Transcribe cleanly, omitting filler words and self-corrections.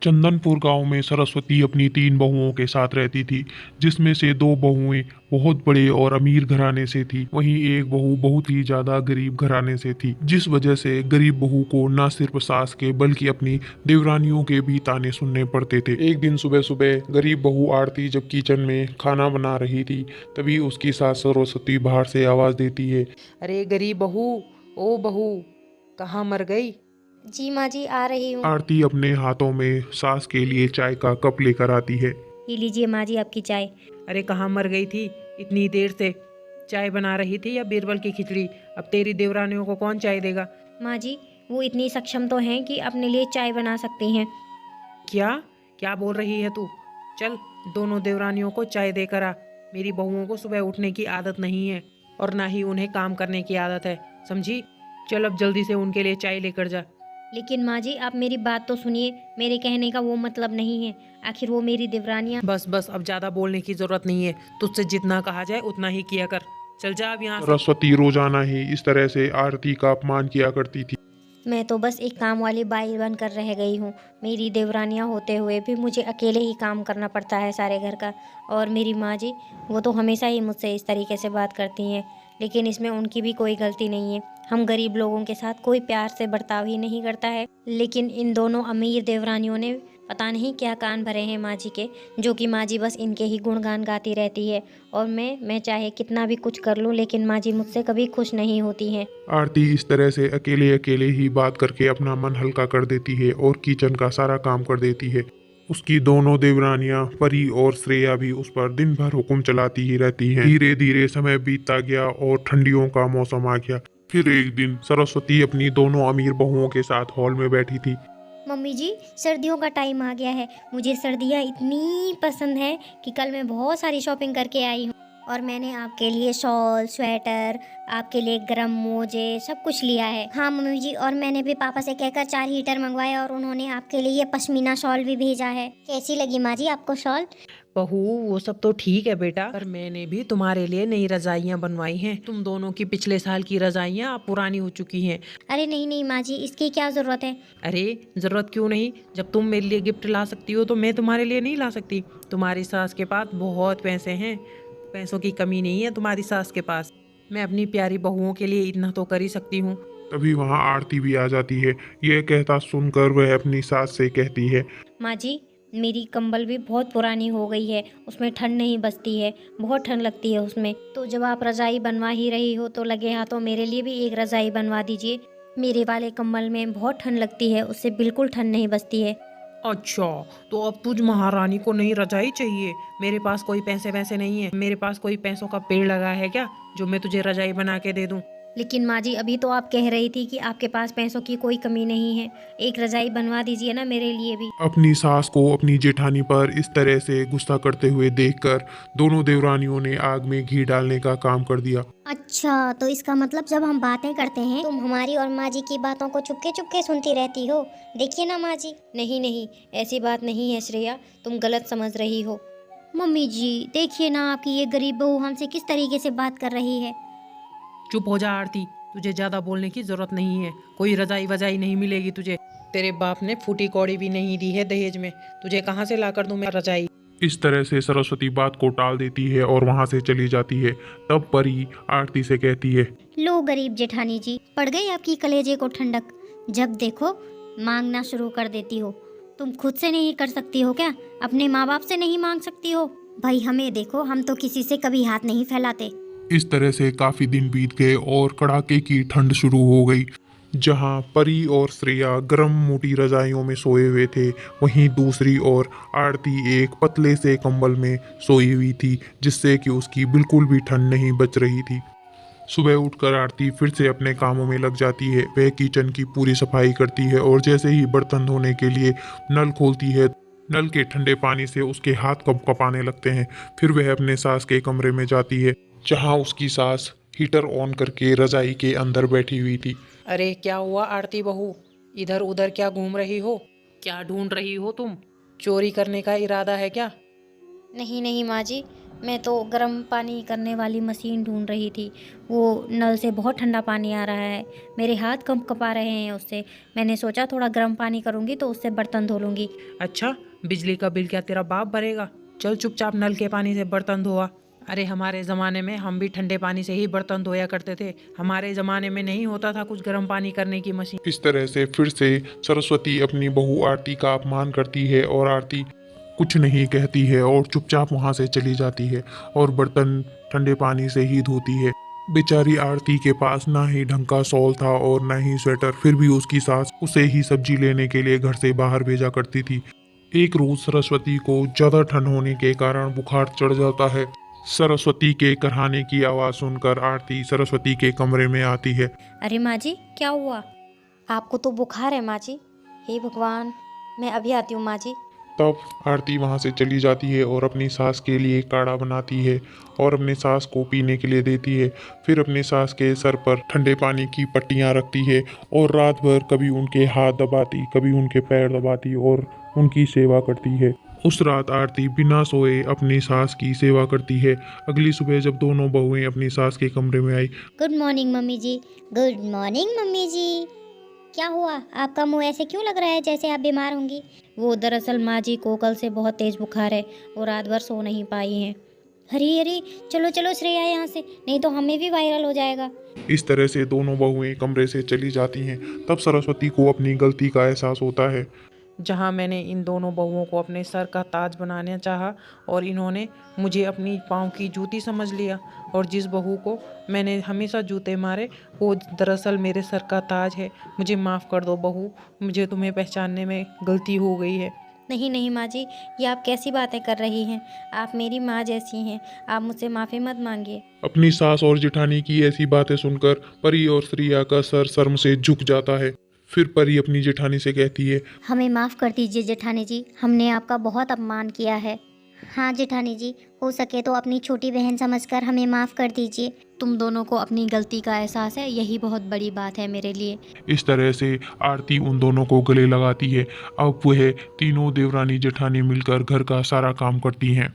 चंदनपुर गांव में सरस्वती अपनी 3 बहुओं के साथ रहती थी, जिसमें से 2 बहुएं बहुत बड़े और अमीर घराने से थी। वहीं एक बहू बहुत ही ज्यादा गरीब घराने से थी, जिस वजह से गरीब बहू को न सिर्फ सास के बल्कि अपनी देवरानियों के भी ताने सुनने पड़ते थे। एक दिन सुबह सुबह गरीब बहू आरती जब किचन में खाना बना रही थी, तभी उसकी सास सरस्वती बाहर से आवाज देती है, अरे गरीब बहू, ओ बहू, कहाँ मर गई? जी माँ जी, आ रही हूँ। आरती अपने हाथों में सास के लिए चाय का कप लेकर आती है। ये लीजिए माँ जी आपकी चाय। अरे कहाँ मर गई थी इतनी देर से? चाय बना रही थी या बीरबल की खिचड़ी? अब तेरी देवरानियों को कौन चाय देगा? माँ जी, वो इतनी सक्षम तो हैं कि अपने लिए चाय बना सकती हैं। क्या क्या बोल रही है तू? चल दोनों देवरानियों को चाय देकर आ। मेरी बहुओं को सुबह उठने की आदत नहीं है और ना ही उन्हें काम करने की आदत है, समझी? चल अब जल्दी से उनके लिए चाय लेकर जा। लेकिन माँ जी, आप मेरी बात तो सुनिए, मेरे कहने का वो मतलब नहीं है। आखिर वो मेरी देवरानियाँ। बस बस, अब ज्यादा बोलने की जरूरत नहीं है। तुझसे जितना कहा जाए उतना ही किया कर। चल जा अब यहाँ से। सरस्वती रोजाना ही इस तरह से आरती का अपमान किया करती थी। मैं तो बस एक काम वाली बाई बनकर रह गई हूँ। मेरी देवरानियाँ होते हुए भी मुझे अकेले ही काम करना पड़ता है सारे घर का। और मेरी माँ जी, वो तो हमेशा ही मुझसे इस तरीके से बात करती हैं, लेकिन इसमें उनकी भी कोई गलती नहीं है। हम गरीब लोगों के साथ कोई प्यार से बर्ताव ही नहीं करता है, लेकिन इन दोनों अमीर देवरानियों ने पता नहीं क्या कान भरे हैं माँ जी के, जो कि माँ जी बस इनके ही गुणगान गाती रहती है। और मैं चाहे कितना भी कुछ कर लूँ, लेकिन माँ जी मुझसे कभी खुश नहीं होती हैं। आरती इस तरह से अकेले अकेले ही बात करके अपना मन हल्का कर देती है और किचन का सारा काम कर देती है। उसकी दोनों देवरानियां परी और श्रेया भी उस पर दिन भर हुक्म चलाती ही रहती हैं। धीरे धीरे समय बीतता गया और ठंडियों का मौसम आ गया। फिर एक दिन सरस्वती अपनी दोनों अमीर बहुओं के साथ हॉल में बैठी थी। मम्मी जी, सर्दियों का टाइम आ गया है। मुझे सर्दियाँ इतनी पसंद है कि कल मैं बहुत सारी शॉपिंग करके आई हूँ। और मैंने आपके लिए शॉल, स्वेटर, आपके लिए गर्म मोजे, सब कुछ लिया है। हाँ मम्मी जी, और मैंने भी पापा से कहकर 4 हीटर मंगवाए और उन्होंने आपके लिए पश्मीना शॉल भी भेजा है। कैसी लगी माँ जी आपको शॉल? बहू, वो सब तो ठीक है बेटा, पर मैंने भी तुम्हारे लिए नई रजाइयाँ बनवाई हैं। तुम दोनों की पिछले साल की रजाइयाँ अब पुरानी हो चुकी हैं। अरे नहीं नहीं माँ जी, इसकी क्या ज़रूरत है? अरे जरूरत क्यों नहीं? जब तुम मेरे लिए गिफ्ट ला सकती हो तो मैं तुम्हारे लिए नहीं ला सकती? तुम्हारी सास के पास बहुत पैसे हैं, पैसों की कमी नहीं है तुम्हारी सास के पास। मैं अपनी प्यारी बहुओं के लिए इतना तो कर ही सकती हूँ। तभी वहां आरती भी आ जाती है। यह कहता सुनकर वह अपनी सास से कहती है, माँ जी, मेरी कंबल भी बहुत पुरानी हो गई है, उसमें ठंड नहीं बसती है, बहुत ठंड लगती है उसमें। तो जब आप रज़ाई बनवा ही रही हो तो लगे हाथों मेरे लिए भी एक रज़ाई बनवा दीजिए। मेरे वाले कंबल में बहुत ठंड लगती है, उससे बिल्कुल ठंड नहीं बसती है। अच्छा, तो अब तुझ महारानी को नई रजाई चाहिए? मेरे पास कोई पैसे वैसे नहीं है। मेरे पास कोई पैसों का पेड़ लगा है क्या जो मैं तुझे रजाई बना के दे दूं? लेकिन माँ जी, अभी तो आप कह रही थी कि आपके पास पैसों की कोई कमी नहीं है। एक रज़ाई बनवा दीजिए ना मेरे लिए भी। अपनी सास को अपनी जेठानी पर इस तरह से गुस्सा करते हुए देखकर दोनों देवरानियों ने आग में घी डालने का काम कर दिया। अच्छा, तो इसका मतलब जब हम बातें करते हैं तुम हमारी और माँ जी की बातों को चुपके चुपके सुनती रहती हो। देखिए ना माँ जी। नहीं नहीं, ऐसी बात नहीं है श्रेया, तुम गलत समझ रही हो। मम्मी जी, देखिए ना आपकी ये गरीब बहू हमसे किस तरीके से बात कर रही है। चुप हो जा आरती, तुझे ज्यादा बोलने की जरूरत नहीं है। कोई रजाई वजाई नहीं मिलेगी तुझे। तेरे बाप ने फूटी कौड़ी भी नहीं दी है दहेज में। तुझे कहाँ से ला कर दूं मैं रजाई? इस तरह से सरस्वती बात को टाल देती है और वहां से चली जाती है। तब परी आरती से कहती है, लो गरीब जेठानी जी, पड़ गई आपकी कलेजे को ठंडक। जब देखो मांगना शुरू कर देती हो। तुम खुद से नहीं कर सकती हो क्या? अपने माँ बाप से नहीं मांग सकती हो? भाई हमें देखो, हम तो किसी से कभी हाथ नहीं फैलाते। इस तरह से काफी दिन बीत गए और कड़ाके की ठंड शुरू हो गई। जहां परी और श्रेया गर्म मोटी रजाइयों में सोए हुए थे, वहीं दूसरी ओर आरती एक पतले से कंबल में सोई हुई थी, जिससे कि उसकी बिल्कुल भी ठंड नहीं बच रही थी। सुबह उठकर आरती फिर से अपने कामों में लग जाती है। वह किचन की पूरी सफाई करती है और जैसे ही बर्तन धोने के लिए नल खोलती है, नल के ठंडे पानी से उसके हाथ कँपाने लगते हैं। फिर वह अपने सास के कमरे में जाती है, जहां उसकी सास हीटर ऑन करके रजाई के अंदर बैठी हुई थी। अरे क्या हुआ आरती बहू? इधर उधर क्या घूम रही हो? क्या ढूंढ रही हो तुम? चोरी करने का इरादा है क्या? नहीं नहीं माँ जी, मैं तो गर्म पानी करने वाली मशीन ढूंढ रही थी। वो नल से बहुत ठंडा पानी आ रहा है, मेरे हाथ कँपा रहे हैं उससे। मैंने सोचा थोड़ा गर्म पानी करूँगी तो उससे बर्तन धो लूँगी। अच्छा, बिजली का बिल क्या तेरा बाप भरेगा? चल चुपचाप नल के पानी से बर्तन धोआ। अरे हमारे ज़माने में हम भी ठंडे पानी से ही बर्तन धोया करते थे। हमारे ज़माने में नहीं होता था कुछ गर्म पानी करने की मशीन। इस तरह से फिर से सरस्वती अपनी बहू आरती का अपमान करती है और आरती कुछ नहीं कहती है और चुपचाप वहां से चली जाती है और बर्तन ठंडे पानी से ही धोती है। बेचारी आरती के पास ना ही ढंग का शॉल था और ना ही स्वेटर, फिर भी उसकी सास उसे ही सब्जी लेने के लिए घर से बाहर भेजा करती थी। एक रोज सरस्वती को ज्यादा ठंड होने के कारण बुखार चढ़ जाता है। सरस्वती के कराहने की आवाज सुनकर आरती सरस्वती के कमरे में आती है। अरे माँ जी, क्या हुआ? आपको तो बुखार है माँ जी। हे भगवान, मैं अभी आती हूँ माँ जी। तब आरती वहां से चली जाती है और अपनी सास के लिए काढ़ा बनाती है और अपने सास को पीने के लिए देती है। फिर अपने सास के सर पर ठंडे पानी की पट्टियां रखती है और रात भर कभी उनके हाथ दबाती, कभी उनके पैर दबाती और उनकी सेवा करती है। उस रात आरती बिना सोए अपनी सास की सेवा करती है। अगली सुबह जब दोनों बहुएं अपनी सास के कमरे में आई, गुड मॉर्निंग मम्मी जी। गुड मॉर्निंग मम्मी जी। क्या हुआ, आपका मुंह ऐसे क्यों लग रहा है जैसे आप बीमार होंगी? वो दरअसल माँ जी को कल से बहुत तेज बुखार है, वो रात भर सो नहीं पाई हैं। अरे अरे, चलो चलो श्रेया यहाँ से, नहीं तो हमें भी वायरल हो जाएगा। इस तरह से दोनों बहुएं कमरे से चली जाती हैं। तब सरस्वती को अपनी गलती का एहसास होता है। जहाँ मैंने इन दोनों बहुओं को अपने सर का ताज बनाना चाहा और इन्होंने मुझे अपनी पाँव की जूती समझ लिया, और जिस बहू को मैंने हमेशा जूते मारे वो दरअसल मेरे सर का ताज है। मुझे माफ़ कर दो बहू, मुझे तुम्हें पहचानने में गलती हो गई है। नहीं नहीं माँ जी, ये आप कैसी बातें कर रही हैं? आप मेरी माँ जैसी हैं, आप मुझसे माफ़ी मत मांगिए। अपनी सास और जेठानी की ऐसी बातें सुनकर परी और श्रेया का सर शर्म से झुक जाता है। फिर परी अपनी जेठानी से कहती है, हमें माफ़ कर दीजिए जेठानी जी, हमने आपका बहुत अपमान किया है। हाँ जेठानी जी, हो सके तो अपनी छोटी बहन समझकर हमें माफ़ कर दीजिए। तुम दोनों को अपनी गलती का एहसास है, यही बहुत बड़ी बात है मेरे लिए। इस तरह से आरती उन दोनों को गले लगाती है। अब वह तीनों देवरानी जेठानी मिलकर घर का सारा काम करती हैं।